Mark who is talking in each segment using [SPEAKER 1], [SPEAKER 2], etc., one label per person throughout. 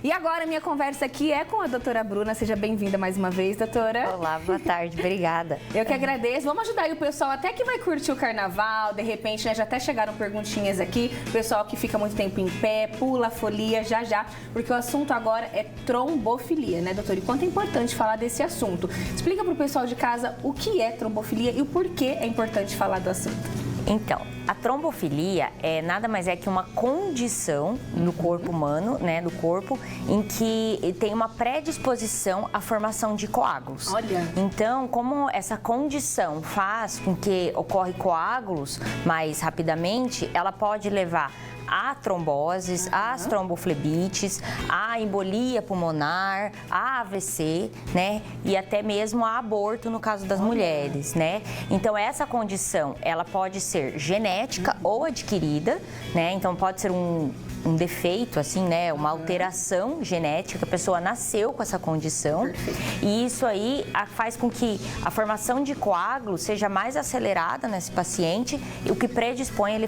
[SPEAKER 1] E agora minha conversa aqui é com a doutora Bruna. Seja bem-vinda mais uma vez, doutora.
[SPEAKER 2] Olá, boa tarde, obrigada.
[SPEAKER 1] Eu que agradeço. Vamos ajudar aí o pessoal até que vai curtir o carnaval, de repente, né? Já até chegaram perguntinhas aqui. O pessoal que fica muito tempo em pé, pula, folia, já, porque o assunto agora é trombofilia, né, doutora? E quanto é importante falar desse assunto. Explica pro pessoal de casa o que é trombofilia e o porquê é importante falar do assunto.
[SPEAKER 2] Então, a trombofilia nada mais é que uma condição no corpo humano, né, do corpo, em que tem uma predisposição à formação de coágulos.
[SPEAKER 1] Olha.
[SPEAKER 2] Então, como essa condição faz com que ocorre coágulos mais rapidamente, ela pode levar a tromboses, as tromboflebites, a embolia pulmonar, a AVC, né? E até mesmo a aborto no caso das mulheres, né? Então, essa condição, ela pode ser genética ou adquirida, né? Então, pode ser um defeito, assim, né? Uma alteração genética, que a pessoa nasceu com essa condição.
[SPEAKER 1] Perfeito.
[SPEAKER 2] E isso aí faz com que a formação de coágulos seja mais acelerada nesse paciente, o que predispõe ele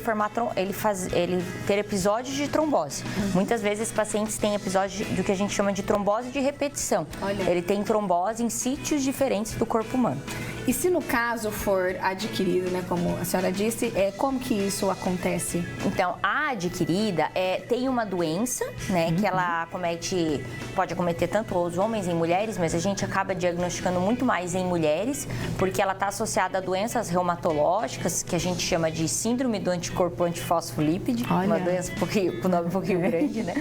[SPEAKER 2] ter episódios de trombose. Muitas vezes esses pacientes têm episódios do que a gente chama de trombose de repetição.
[SPEAKER 1] Olha.
[SPEAKER 2] Ele tem trombose em sítios diferentes do corpo humano.
[SPEAKER 1] E se no caso for adquirido, né, como a senhora disse, como que isso acontece?
[SPEAKER 2] Então, a adquirida tem uma doença, né, que ela pode acometer tanto os homens e mulheres, mas a gente acaba diagnosticando muito mais em mulheres, porque ela está associada a doenças reumatológicas, que a gente chama de síndrome do anticorpo antifosfolípide,
[SPEAKER 1] Olha.
[SPEAKER 2] uma doença com nome um pouquinho grande, né?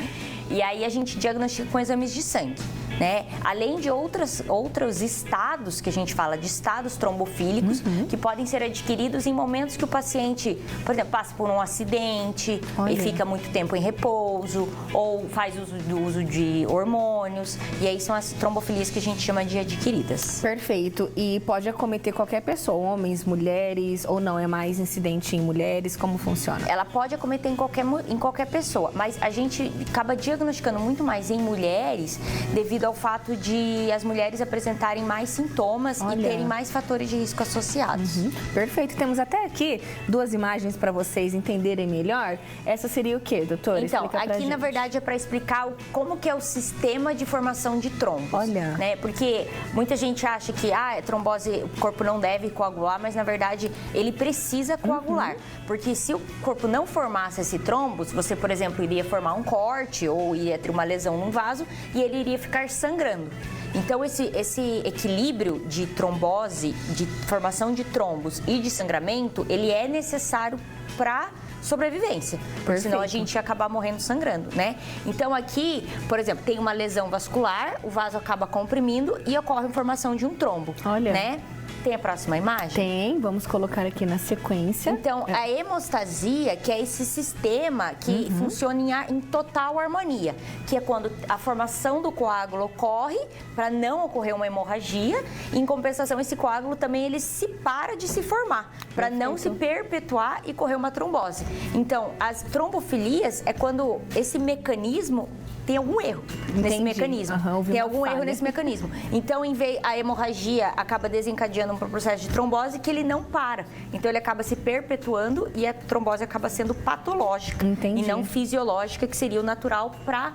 [SPEAKER 2] E aí a gente diagnostica com exames de sangue, né? Além de outros estados, que a gente fala de estados trombofílicos, que podem ser adquiridos em momentos que o paciente, por exemplo, passa por um acidente
[SPEAKER 1] Olha.
[SPEAKER 2] e fica muito tempo em repouso, ou faz uso de hormônios, e aí são as trombofilias que a gente chama de adquiridas.
[SPEAKER 1] Perfeito. E pode acometer qualquer pessoa, homens, mulheres, ou não? É mais incidente em mulheres? Como funciona?
[SPEAKER 2] Ela pode acometer em qualquer pessoa, mas a gente acaba diagnosticando muito mais em mulheres devido ao fato de as mulheres apresentarem mais sintomas
[SPEAKER 1] Olha.
[SPEAKER 2] e terem mais fatores de risco associados.
[SPEAKER 1] Perfeito. Temos até aqui 2 imagens para vocês entenderem melhor. Essa seria o quê, doutora?
[SPEAKER 2] Então,
[SPEAKER 1] Explica pra
[SPEAKER 2] aqui na
[SPEAKER 1] gente.
[SPEAKER 2] verdade é para explicar como que é o sistema de formação de trombos.
[SPEAKER 1] Olha.
[SPEAKER 2] Né? Porque muita gente acha que trombose, o corpo não deve coagular, mas na verdade ele precisa coagular. Porque se o corpo não formasse esse trombos, você, por exemplo, iria formar um corte ou iria ter uma lesão num vaso e ele iria ficar sangrando. Então, esse equilíbrio de trombose, de formação de trombos e de sangramento, ele é necessário para sobrevivência, porque senão a gente ia acabar morrendo sangrando, né? Então aqui, por exemplo, tem uma lesão vascular, o vaso acaba comprimindo e ocorre a formação de um trombo.
[SPEAKER 1] Olha.
[SPEAKER 2] Né? Tem a próxima imagem?
[SPEAKER 1] Tem, vamos colocar aqui na sequência.
[SPEAKER 2] Então, a hemostasia, que é esse sistema que funciona em total harmonia, que é quando a formação do coágulo ocorre para não ocorrer uma hemorragia, e, em compensação, esse coágulo também ele se para de se formar, para não se perpetuar e correr uma trombose. Então, as trombofilias é quando esse mecanismo tem algum erro nesse mecanismo. Tem algum erro nesse mecanismo. Então, em vez a hemorragia acaba desencadeando um processo de trombose que ele não para. Então, ele acaba se perpetuando e a trombose acaba sendo patológica.
[SPEAKER 1] Entendi.
[SPEAKER 2] E não fisiológica, que seria o natural para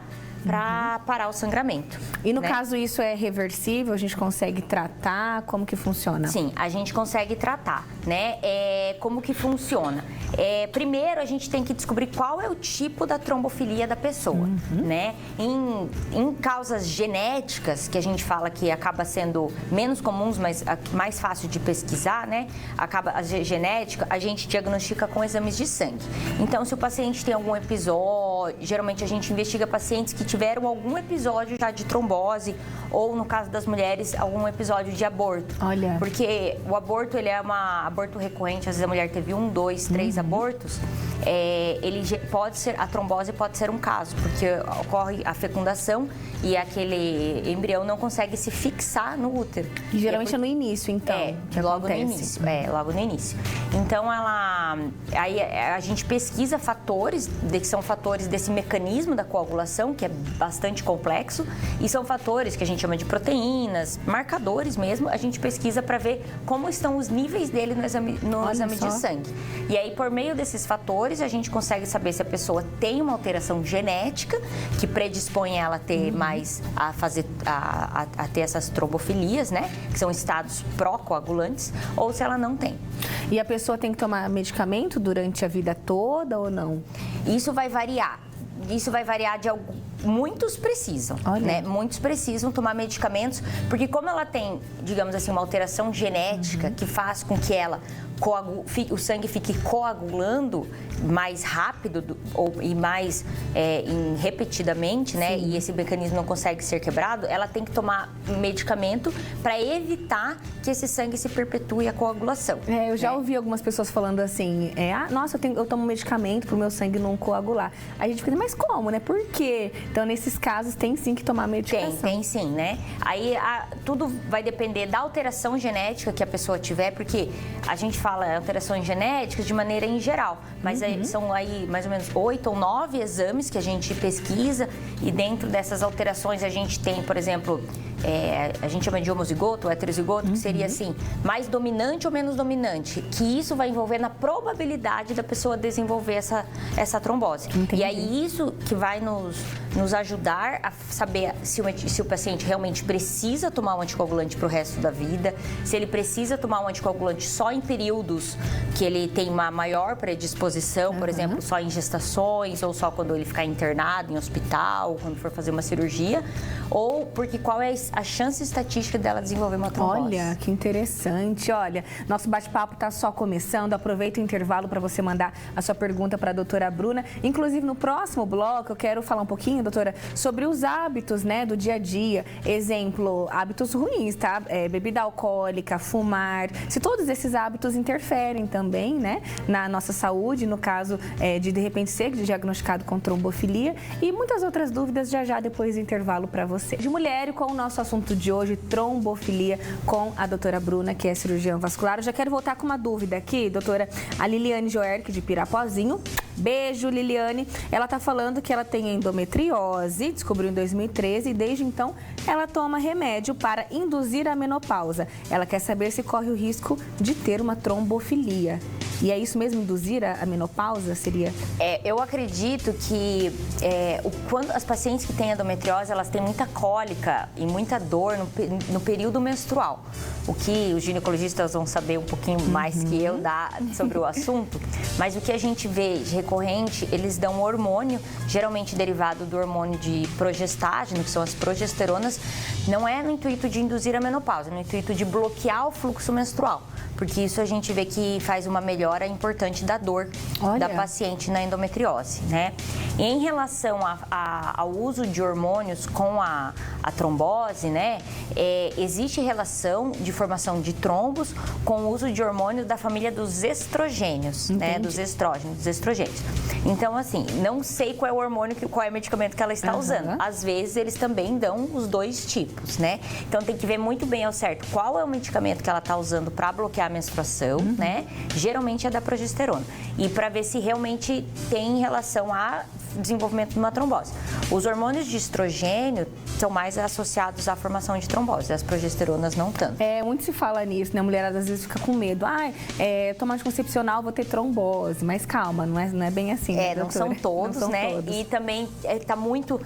[SPEAKER 2] parar o sangramento.
[SPEAKER 1] E no
[SPEAKER 2] né?
[SPEAKER 1] caso isso é reversível? A gente consegue tratar? Como que funciona?
[SPEAKER 2] Sim, a gente consegue tratar, né? Como que funciona? Primeiro, a gente tem que descobrir qual é o tipo da trombofilia da pessoa, né? Em causas genéticas, que a gente fala que acaba sendo menos comuns, mas mais fácil de pesquisar, né? A genética, a gente diagnostica com exames de sangue. Então, se o paciente tem algum episódio, geralmente a gente investiga pacientes que tiveram algum episódio já de trombose, ou no caso das mulheres, algum episódio de aborto.
[SPEAKER 1] Olha.
[SPEAKER 2] Porque o aborto, ele é aborto recorrente, às vezes a mulher teve 1, 2, 3 abortos, a trombose pode ser um caso, porque ocorre a fecundação e aquele embrião não consegue se fixar no útero.
[SPEAKER 1] E geralmente é no início, então, que
[SPEAKER 2] logo
[SPEAKER 1] acontece.
[SPEAKER 2] no início. Logo no início. Então, aí a gente pesquisa fatores, que são fatores desse mecanismo da coagulação, que é bastante complexo, e são fatores que a gente chama de proteínas, marcadores mesmo, a gente pesquisa para ver como estão os níveis dele no exame de sangue. E aí, por meio desses fatores, marcadores, a gente consegue saber se a pessoa tem uma alteração genética que predispõe ela a ter mais, a ter essas trombofilias, né? Que são estados pró-coagulantes, ou se ela não tem.
[SPEAKER 1] E a pessoa tem que tomar medicamento durante a vida toda ou não?
[SPEAKER 2] Isso vai variar. Isso vai variar de algum... Muitos precisam, né? Muitos precisam tomar medicamentos, porque como ela tem, digamos assim, uma alteração genética que faz com que ela o sangue fique coagulando mais rápido e mais repetidamente, né? E esse mecanismo não consegue ser quebrado, ela tem que tomar medicamento para evitar que esse sangue se perpetue a coagulação.
[SPEAKER 1] Eu já ouvi algumas pessoas falando assim, nossa, eu tomo medicamento para o meu sangue não coagular. A gente pensa, mas como, né? Por quê? Então, nesses casos, tem sim que tomar medicação.
[SPEAKER 2] Tem sim, né? Aí, tudo vai depender da alteração genética que a pessoa tiver, porque a gente fala alterações genéticas de maneira em geral, mas são aí mais ou menos 8 ou 9 exames que a gente pesquisa e dentro dessas alterações a gente tem, por exemplo, a gente chama de homozigoto ou heterozigoto, que seria assim, mais dominante ou menos dominante, que isso vai envolver na probabilidade da pessoa desenvolver essa trombose.
[SPEAKER 1] Entendi.
[SPEAKER 2] E aí isso que vai nos ajudar a saber se o paciente realmente precisa tomar um anticoagulante para o resto da vida, se ele precisa tomar um anticoagulante só em períodos que ele tem uma maior predisposição, por exemplo, só em gestações ou só quando ele ficar internado em hospital, quando for fazer uma cirurgia, ou porque qual é a chance estatística dela desenvolver uma trombose.
[SPEAKER 1] Olha, que interessante. Olha, nosso bate-papo está só começando. Aproveita o intervalo para você mandar a sua pergunta para a doutora Bruna. Inclusive, no próximo bloco, eu quero falar um pouquinho, doutora, sobre os hábitos, né, do dia a dia. Exemplo, hábitos ruins, tá? Bebida alcoólica, fumar. Se todos esses hábitos interferem também, né, na nossa saúde, no caso de repente ser diagnosticado com trombofilia, e muitas outras dúvidas já depois do intervalo para você. De mulher, com o nosso assunto de hoje, trombofilia, com a doutora Bruna, que é cirurgiã vascular. Eu já quero voltar com uma dúvida aqui, doutora, a Liliane Joerck, de Pirapozinho. Beijo, Liliane. Ela tá falando que ela tem endometriose, descobriu em 2013, e desde então ela toma remédio para induzir a menopausa. Ela quer saber se corre o risco de ter uma trombofilia. E é isso mesmo, induzir a menopausa seria?
[SPEAKER 2] Eu acredito que quando as pacientes que têm endometriose, elas têm muita cólica e muita dor no período menstrual. O que os ginecologistas vão saber um pouquinho mais que eu sobre o assunto, mas o que a gente vê de recorrente, eles dão um hormônio, geralmente derivado do hormônio de progestágeno, que são as progesteronas, não é no intuito de induzir a menopausa, é no intuito de bloquear o fluxo menstrual. Porque isso a gente vê que faz uma melhora importante da dor da paciente na endometriose, né? E em relação ao uso de hormônios com a trombose, né? Existe relação de formação de trombos com o uso de hormônios da família dos estrogênios, né? Dos estrógenos, dos estrogênios. Então, assim, não sei qual é o hormônio, qual é o medicamento que ela está usando. Às vezes, eles também dão os dois tipos, né? Então, tem que ver muito bem ao certo qual é o medicamento que ela está usando para bloquear a menstruação, né? Geralmente é da progesterona. E para ver se realmente tem relação a desenvolvimento de uma trombose. Os hormônios de estrogênio são mais associados à formação de trombose, as progesteronas não tanto.
[SPEAKER 1] Muito se fala nisso, né? A mulherada às vezes fica com medo. Tomar anticoncepcional, vou ter trombose. Mas calma, não é bem assim.
[SPEAKER 2] Não são todos, não são todos. E também está muito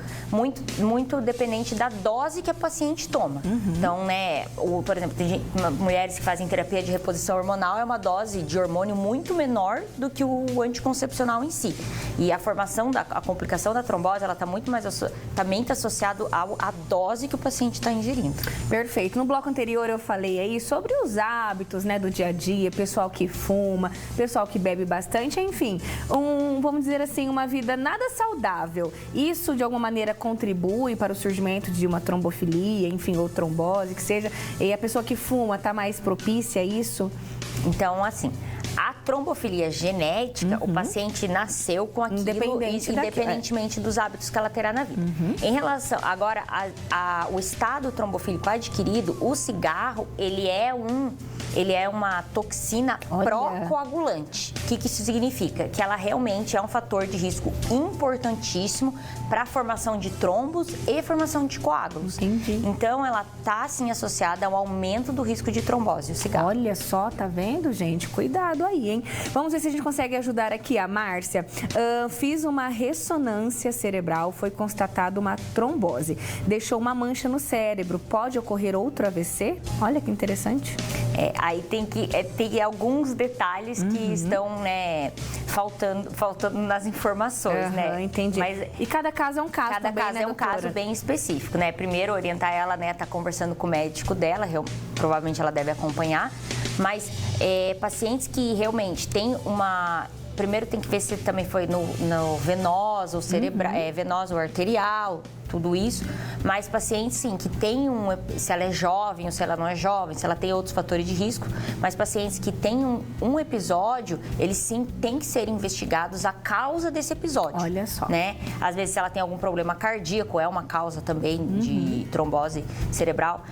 [SPEAKER 2] dependente da dose que a paciente toma. Então, né, por exemplo, tem mulheres que fazem terapia de reposição hormonal, é uma dose de hormônio muito menor do que o anticoncepcional em si. E a formação a complicação da trombose, ela está muito mais também está associado à dose que o paciente está ingerindo.
[SPEAKER 1] Perfeito. No bloco anterior eu falei aí sobre os hábitos, né, do dia a dia, pessoal que fuma, pessoal que bebe bastante, enfim, vamos dizer assim, uma vida nada saudável. Isso de alguma maneira contribui para o surgimento de uma trombofilia, enfim, ou trombose, que seja. E a pessoa que fuma está mais propícia a isso?
[SPEAKER 2] Então, assim, a trombofilia genética, o paciente nasceu com aquilo, independentemente dos hábitos que ela terá na vida. Em relação, agora, o estado trombofílico adquirido, o cigarro, ele é uma toxina pró-coagulante. O que isso significa? Que ela realmente é um fator de risco importantíssimo para a formação de trombos e formação de coágulos.
[SPEAKER 1] Entendi.
[SPEAKER 2] Então, ela está, sim, associada ao aumento do risco de trombose, o cigarro.
[SPEAKER 1] Olha só, tá vendo, gente? Cuidado cuidado aí, hein? Vamos ver se a gente consegue ajudar aqui a Márcia. Fiz uma ressonância cerebral, foi constatada uma trombose. Deixou uma mancha no cérebro. Pode ocorrer outro AVC? Olha que interessante.
[SPEAKER 2] Aí tem alguns detalhes que estão, né, faltando nas informações, né?
[SPEAKER 1] Entendi. E cada caso é um caso
[SPEAKER 2] Cada
[SPEAKER 1] também,
[SPEAKER 2] caso
[SPEAKER 1] né,
[SPEAKER 2] é um
[SPEAKER 1] doutora?
[SPEAKER 2] caso bem específico, né? Primeiro, orientar ela, né, tá conversando com o médico dela, provavelmente ela deve acompanhar, mas pacientes que realmente têm uma... Primeiro tem que ver se também foi no venoso, ou cerebral, venoso ou arterial, tudo isso. Mas pacientes, sim, que tem se ela é jovem ou se ela não é jovem, se ela tem outros fatores de risco, mas pacientes que têm um episódio, eles sim têm que ser investigados a causa desse episódio.
[SPEAKER 1] Olha só.
[SPEAKER 2] Né? Às vezes, se ela tem algum problema cardíaco, é uma causa também de trombose cerebral.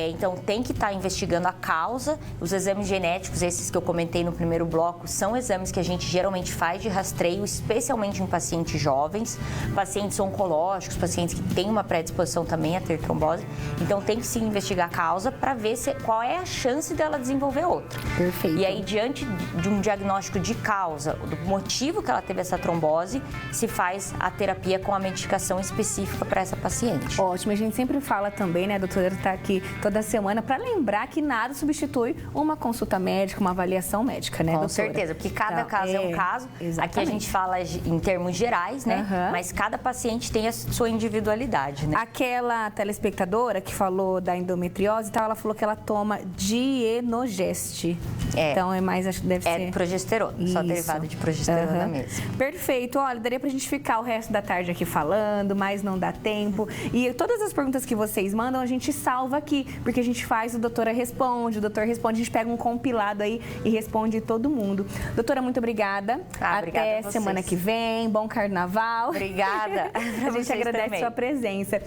[SPEAKER 2] Então, tem que estar investigando a causa. Os exames genéticos, esses que eu comentei no primeiro bloco, são exames que a gente geralmente faz de rastreio, especialmente em pacientes jovens, pacientes oncológicos, pacientes que têm uma predisposição também a ter trombose. Então, tem que se investigar a causa para ver qual é a chance dela desenvolver outra.
[SPEAKER 1] Perfeito.
[SPEAKER 2] E aí, diante de um diagnóstico de causa, do motivo que ela teve essa trombose, se faz a terapia com a medicação específica para essa paciente.
[SPEAKER 1] Ótimo. A gente sempre fala também, né, a doutora está aqui toda semana, para lembrar que nada substitui uma consulta médica, uma avaliação médica, né, doutora?
[SPEAKER 2] Com certeza, porque cada caso é um caso.
[SPEAKER 1] Exatamente.
[SPEAKER 2] Aqui a gente fala em termos gerais, né? Mas cada paciente tem a sua individualidade, né?
[SPEAKER 1] Aquela telespectadora que falou da endometriose, ela falou que ela toma Dienogest. Então deve ser
[SPEAKER 2] progesterona, só derivado de progesterona mesmo.
[SPEAKER 1] Perfeito. Olha, daria pra gente ficar o resto da tarde aqui falando, mas não dá tempo. E todas as perguntas que vocês mandam, a gente salva aqui, porque a gente faz, o doutor responde, a gente pega um compilado aí e responde todo mundo. Doutora, muito obrigada.
[SPEAKER 2] Obrigada
[SPEAKER 1] Até semana que vem. Bom carnaval.
[SPEAKER 2] Obrigada.
[SPEAKER 1] A gente agradece a sua presença.